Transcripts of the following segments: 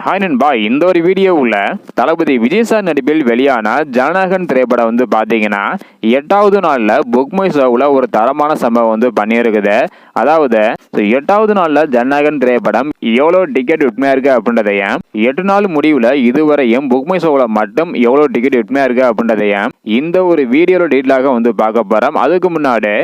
Hi நண்பா, இந்த ஒரு வீடியோவில் தளபதி விஜய் சார் நடிப்பில் வெளியான ஜனநாயகன் திரைப்படம் வந்து பார்த்தீங்கன்னா 8வது நாளில் புக் மை ஷோவில் ஒரு தரமான சம்பவம் வந்து பண்ணியிருக்குது. அதாவது 8வது நாளில் ஜனநாயகன் திரைப்படம் எவ்வளோ டிக்கெட் விற்பனையாக இருக்குது அப்படின்றதையும் 8 நாள் முடிவில் இதுவரையும் புக் மை ஷோவில் மட்டும் எவ்வளோ டிக்கெட் விற்பனையாக இருக்குது அப்படின்றதையும் இந்த ஒரு வீடியோவில் டீட்டெயிலாக வந்து பார்க்க போகிறோம். அதுக்கு முன்னாடி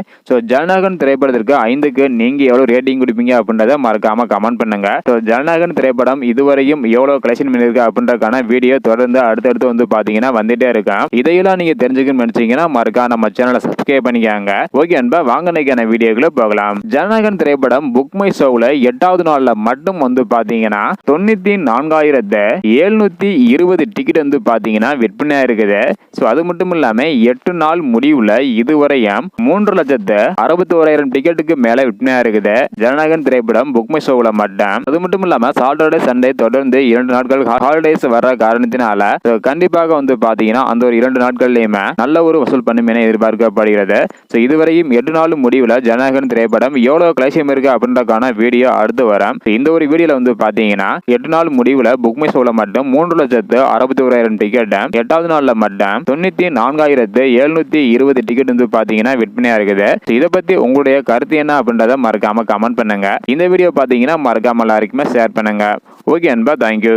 ஜனநாயகன் திரைப்படத்திற்கு 5க்கு நீங்கள் எவ்வளோ ரேட்டிங் கொடுப்பீங்க அப்படின்றத மறக்காமல் கமெண்ட் பண்ணுங்க. ஜனநாயகன் திரைப்படம் இதுவரையும் எவ்வளவு கலெக்ஷன் பண்ணிருக்கு அப்படின்றக்கான வீடியோ தொடர்ந்து அடுத்தடுத்து வந்து பாத்தீங்கன்னா வந்துட்டே இருக்கேன். இதையெல்லாம் நீங்க தெரிஞ்சுக்கணும்னு நினைச்சீங்கன்னா மறக்காம நம்ம சேனலை சப்ஸ்கிரைப் பண்ணிக்காங்க. ஓகே அன்பா, வாங்க இன்னைக்கான வீடியோக்குள்ள போகலாம். ஜனநாயகன் திரைப்படம் புக் மை ஷோவில் 8வது நாள்ல மட்டும் வந்து பாத்தீங்கன்னா 94,720 டிக்கெட் வந்து பாத்தீங்கன்னா விற்பனையா இருக்குது. ஸோ அது மட்டும் இல்லாம 8 நாள் முடிவுல இதுவரையும் 3,61,000 டிக்கெட்டுக்கு மேல விற்பனையா இருக்குது ஜனநாயகன் திரைப்படம் புக் மை ஷோவில் மட்டும். அது மட்டும் இல்லாம சாட்டர்டே சண்டே தொடர்ந்து 2 நாட்கள் ஹாலிடேஸ் வர்ற காரணத்தினால கண்டிப்பாக வந்து பாத்தீங்கன்னா அந்த ஒரு 2 நாட்கள்லயுமே நல்ல ஒரு வசூல் பண்ணும் என எதிர்பார்க்கப்படுகிறது. இதுவரையும் 8 நாள் முடிவுல ஜனநாயகன் திரைப்படம் எவ்வளவு கலெக்ஷன் இருக்கு அப்படின்றக்கான வீடியோ அடுத்து வரும். இந்த ஒரு வீடியோல வந்து பாத்தீங்கன்னா 8 நாள் முடிவுல புக் மை ஷோல மட்டும் 3,61,000 டிக்கெட், 8வது நாள்ல மட்டும் 94,720 டிக்கெட் வந்து பாத்தீங்கன்னா விற்பனையா இருக்குது. இதை பத்தி உங்களுடைய கருத்து என்ன அப்படின்றத மறக்காம கமெண்ட் பண்ணுங்க. இந்த வீடியோ பாத்தீங்கன்னா மறக்காம எல்லாருக்குமே ஷேர் பண்ணுங்க. ஓகே அன்பா, தேங்க்யூ.